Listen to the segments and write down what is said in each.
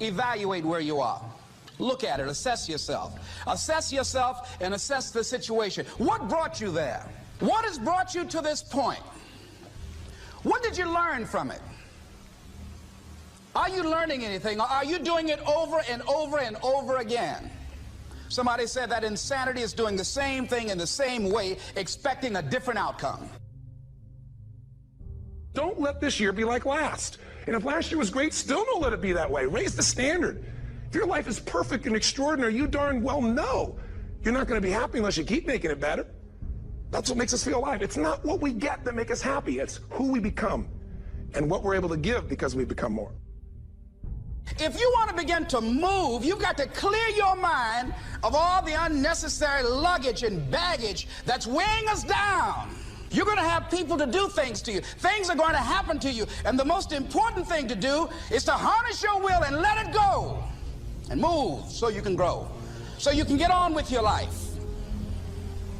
evaluate where you are. Look at it, assess yourself. Assess yourself and assess the situation. What brought you there? What has brought you to this point? What did you learn from it? Are you learning anything, or are you doing it over and over and over again? Somebody said that insanity is doing the same thing in the same way, expecting a different outcome. Don't let this year be like last. And if last year was great, still don't let it be that way. Raise the standard. If your life is perfect and extraordinary, you darn well know you're not going to be happy unless you keep making it better. That's what makes us feel alive. It's not what we get that makes us happy. It's who we become and what we're able to give because we become more. If you want to begin to move, you've got to clear your mind of all the unnecessary luggage and baggage that's weighing us down. You're going to have people to do things to you. Things are going to happen to you. And the most important thing to do is to harness your will and let it go. And move so you can grow. So you can get on with your life.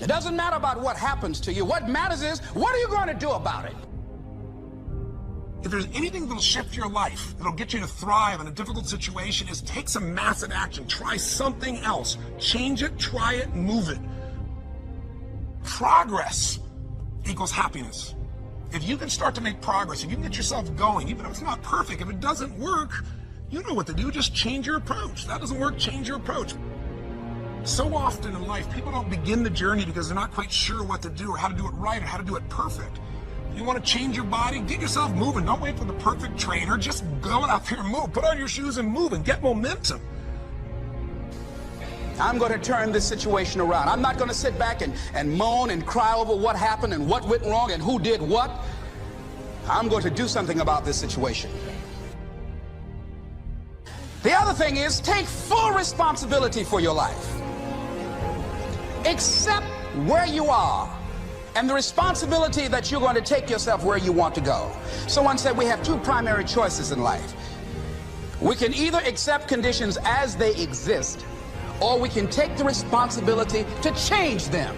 It doesn't matter about what happens to you. What matters is, what are you going to do about it? If there's anything that'll shift your life, that'll get you to thrive in a difficult situation, is take some massive action. Try something else. Change it, try it, move it. Progress equals happiness. If you can start to make progress, if you can get yourself going, even if it's not perfect, if it doesn't work, you know what to do. Just change your approach. That doesn't work, change your approach. So often in life, people don't begin the journey because they're not quite sure what to do or how to do it right or how to do it perfect. You want to change your body? Get yourself moving. Don't wait for the perfect trainer. Just go out there and move. Put on your shoes and move and get momentum. I'm going to turn this situation around. I'm not going to sit back and moan and cry over what happened and what went wrong and who did what. I'm going to do something about this situation. The other thing is, take full responsibility for your life. Accept where you are and the responsibility that you're going to take yourself where you want to go. Someone said we have two primary choices in life. We can either accept conditions as they exist, or we can take the responsibility to change them.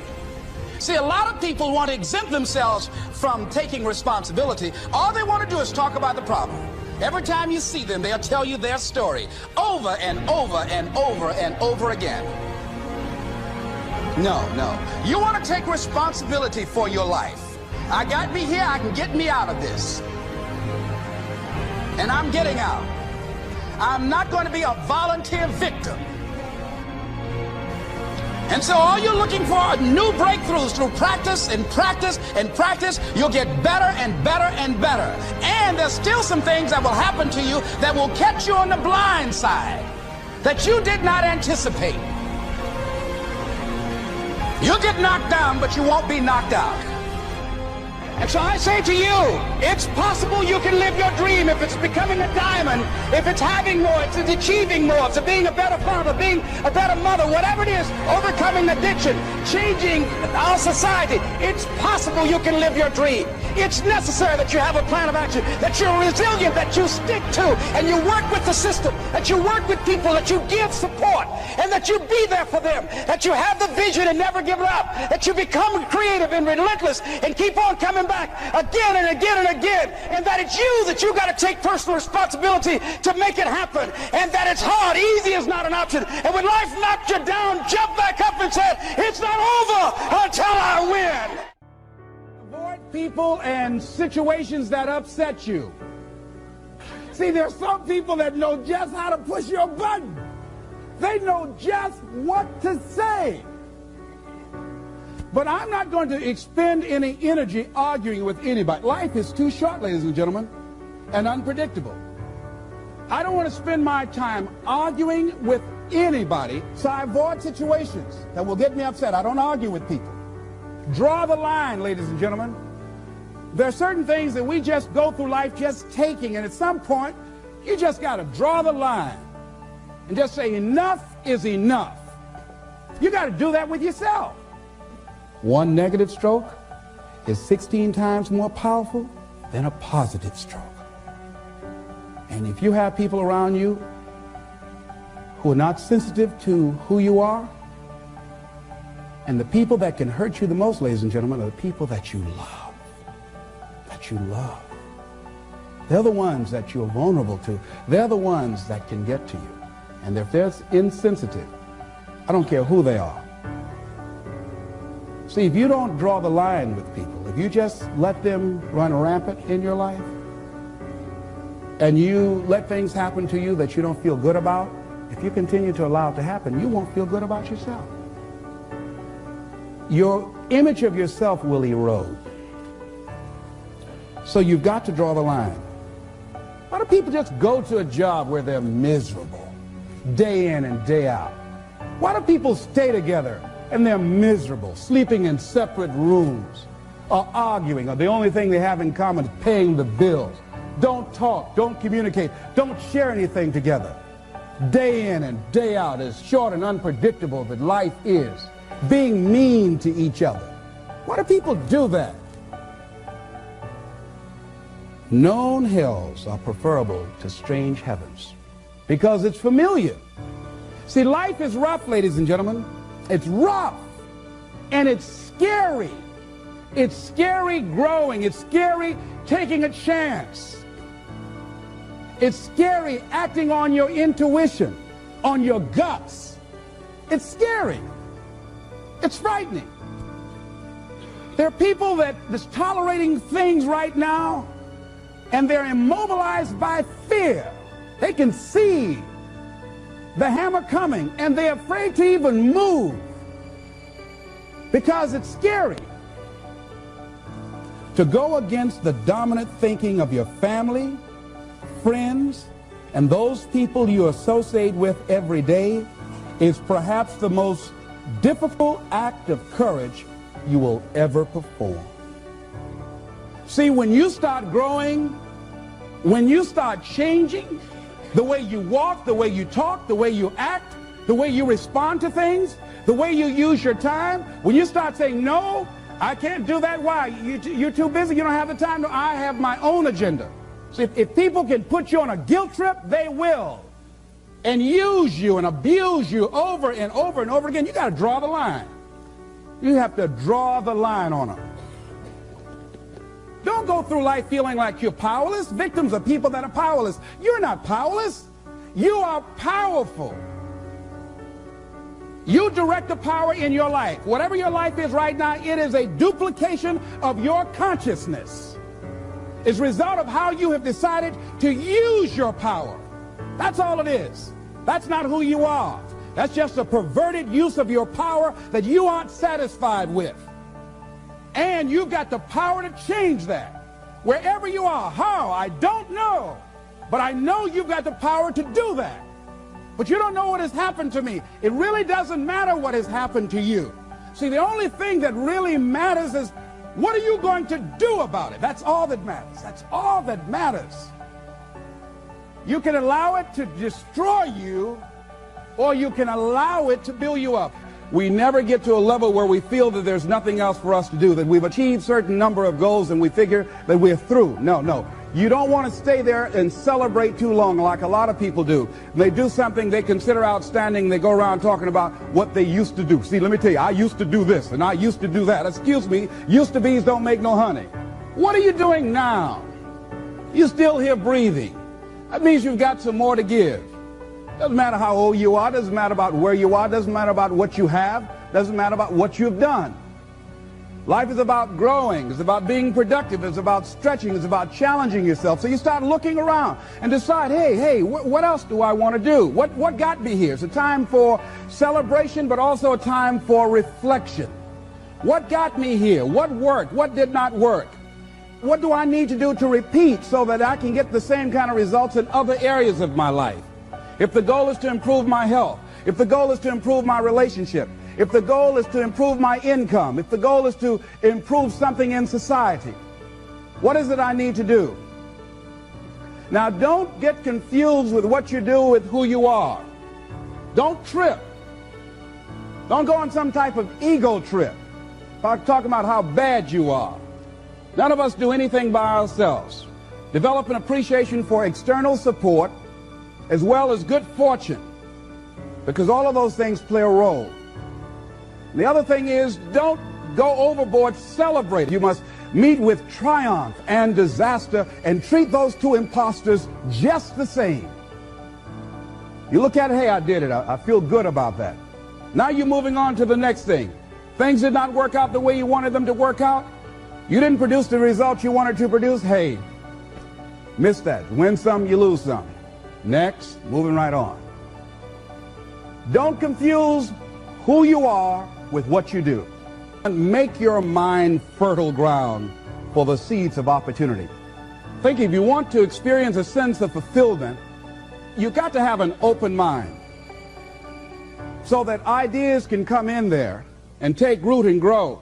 See, a lot of people want to exempt themselves from taking responsibility. All they want to do is talk about the problem. Every time you see them, they'll tell you their story over and over and over and over again. No. You want to take responsibility for your life. I got me here, I can get me out of this. And I'm getting out. I'm not going to be a volunteer victim. And so all you're looking for are new breakthroughs through practice and practice and practice. You'll get better and better and better. And there's still some things that will happen to you that will catch you on the blind side that you did not anticipate. You'll get knocked down, but you won't be knocked out. And so I say to you, it's possible you can live your dream if it's becoming a diamond, if it's having more, if it's achieving more, if it's being a better father, being a better mother, whatever it is, overcoming addiction, changing our society. It's possible you can live your dream. It's necessary that you have a plan of action, that you're resilient, that you stick to, and you work with the system, that you work with people, that you give support, and that you be there for them, that you have the vision and never give it up, that you become creative and relentless and keep on coming back again and again and again, and that it's you that you got to take personal responsibility to make it happen, and that it's hard. Easy is not an option. And when life knocks you down, jump back up and say, it's not over until I win. Avoid people and situations that upset you. See, there's some people that know just how to push your button. They know just what to say. But I'm not going to expend any energy arguing with anybody. Life is too short, ladies and gentlemen, and unpredictable. I don't want to spend my time arguing with anybody, so I avoid situations that will get me upset. I don't argue with people. Draw the line, ladies and gentlemen. There are certain things that we just go through life just taking, and at some point, you just got to draw the line and just say enough is enough. You got to do that with yourself. One negative stroke is 16 times more powerful than a positive stroke. And if you have people around you who are not sensitive to who you are, and the people that can hurt you the most, ladies and gentlemen, are the people that you love. That you love. They're the ones that you're vulnerable to. They're the ones that can get to you. And if they're insensitive, I don't care who they are. See, if you don't draw the line with people, if you just let them run rampant in your life, and you let things happen to you that you don't feel good about, if you continue to allow it to happen, you won't feel good about yourself. Your image of yourself will erode. So you've got to draw the line. Why do people just go to a job where they're miserable, day in and day out? Why do people stay together and they're miserable, sleeping in separate rooms, or arguing, or the only thing they have in common is paying the bills? Don't talk, don't communicate, don't share anything together. Day in and day out, as short and unpredictable that life is, being mean to each other. Why do people do that? Known hells are preferable to strange heavens because it's familiar. See, life is rough, ladies and gentlemen. It's rough, and it's scary. It's scary growing. It's scary taking a chance. It's scary acting on your intuition, on your guts. It's scary. It's frightening. There are people that's tolerating things right now, and they're immobilized by fear. They can see the hammer coming, and they're afraid to even move because it's scary. To go against the dominant thinking of your family, friends, and those people you associate with every day is perhaps the most difficult act of courage you will ever perform. See, when you start growing, when you start changing the way you walk, the way you talk, the way you act, the way you respond to things, the way you use your time, when you start saying, no, I can't do that. Why? You're too busy. You don't have the time. No, I have my own agenda. So if people can put you on a guilt trip, they will. And use you and abuse you over and over and over again. You got to draw the line. You have to draw the line on them. Don't go through life feeling like you're powerless. Victims are people that are powerless. You're not powerless. You are powerful. You direct the power in your life. Whatever your life is right now, it is a duplication of your consciousness. It's a result of how you have decided to use your power. That's all it is. That's not who you are. That's just a perverted use of your power that you aren't satisfied with. And you've got the power to change that. Wherever you are, how, I don't know. But I know you've got the power to do that. But you don't know what has happened to me. It really doesn't matter what has happened to you. See, the only thing that really matters is what are you going to do about it? That's all that matters. That's all that matters. You can allow it to destroy you, or you can allow it to build you up. We never get to a level where we feel that there's nothing else for us to do, that we've achieved a certain number of goals and we figure that we're through. No. You don't want to stay there and celebrate too long like a lot of people do. They do something they consider outstanding. They go around talking about what they used to do. See, let me tell you, I used to do this and I used to do that. Excuse me, used to be's don't make no honey. What are you doing now? You're still here breathing. That means you've got some more to give. Doesn't matter how old you are, doesn't matter about where you are, doesn't matter about what you have, doesn't matter about what you've done. Life is about growing, it's about being productive, it's about stretching, it's about challenging yourself. So you start looking around and decide, hey, what else do I want to do? What got me here? It's a time for celebration, but also a time for reflection. What got me here? What worked? What did not work? What do I need to do to repeat so that I can get the same kind of results in other areas of my life? If the goal is to improve my health, if the goal is to improve my relationship, if the goal is to improve my income, if the goal is to improve something in society, what is it I need to do? Now, don't get confused with what you do with who you are. Don't trip. Don't go on some type of ego trip, talking about how bad you are. None of us do anything by ourselves. Develop an appreciation for external support as well as good fortune, because all of those things play a role. The other thing is, don't go overboard celebrating. You must meet with triumph and disaster and treat those two imposters just the same. You look at it, hey, I did it. I feel good about that. Now you're moving on to the next thing. Things did not work out the way you wanted them to work out. You didn't produce the results you wanted to produce. Hey, miss that. Win some, you lose some. Next, moving right on. Don't confuse who you are with what you do. And make your mind fertile ground for the seeds of opportunity. Think if you want to experience a sense of fulfillment, you've got to have an open mind so that ideas can come in there and take root and grow.